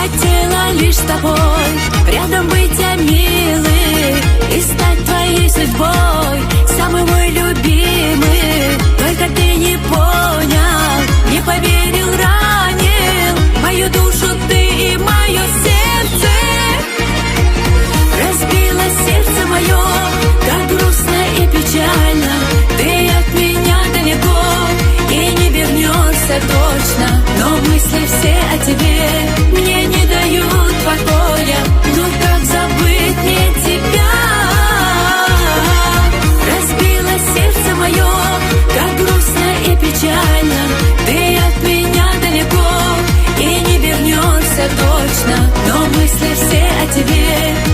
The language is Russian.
хотела лишь с тобой рядом быть, я милый, и стать твоей судьбой, самый мой любимый. Только ты не понял, не поверил, ранил мою душу ты и мое сердце. Разбила сердце мое, так грустно и печально. Ты от меня далеко и не вернешься точно, но мысли все о тебе мне не дают покоя. Ну как забыть мне тебя? Разбила сердце мое, так грустно и печально. Ты от меня далеко и не вернешься точно, но мысли все о тебе